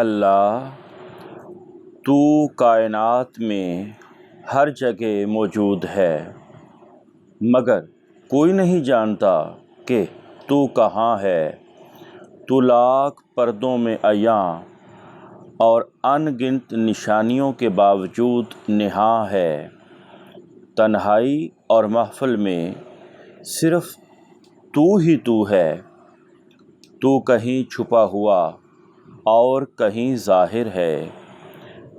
اللہ تو کائنات میں ہر جگہ موجود ہے، مگر کوئی نہیں جانتا کہ تو کہاں ہے۔ تو لاکھ پردوں میں عیاں اور ان گنت نشانیوں کے باوجود نہاں ہے۔ تنہائی اور محفل میں صرف تو ہی تو ہے۔ تو کہیں چھپا ہوا اور کہیں ظاہر ہے۔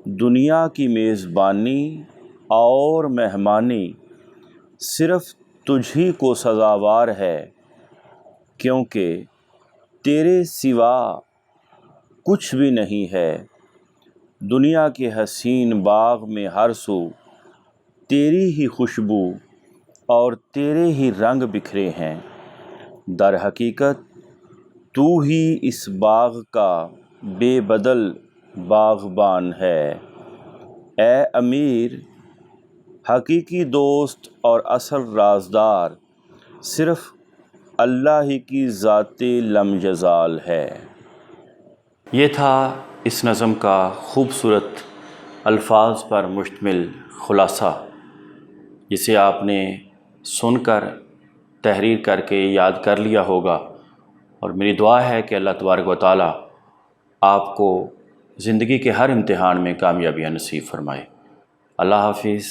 دنیا کی میزبانی اور مہمانی صرف تجھ ہی کو سزاوار ہے، کیونکہ تیرے سوا کچھ بھی نہیں ہے۔ دنیا کے حسین باغ میں ہر سو تیری ہی خوشبو اور تیرے ہی رنگ بکھرے ہیں۔ در حقیقت تو ہی اس باغ کا بے بدل باغبان ہے۔ اے امیر، حقیقی دوست اور اصل رازدار صرف اللہ ہی کی ذات لم یزال ہے۔ یہ تھا اس نظم کا خوبصورت الفاظ پر مشتمل خلاصہ، جسے آپ نے سن کر تحریر کر کے یاد کر لیا ہوگا، اور میری دعا ہے کہ اللہ تبارک و تعالیٰ آپ کو زندگی کے ہر امتحان میں کامیابیاں نصیب فرمائے۔ اللہ حافظ۔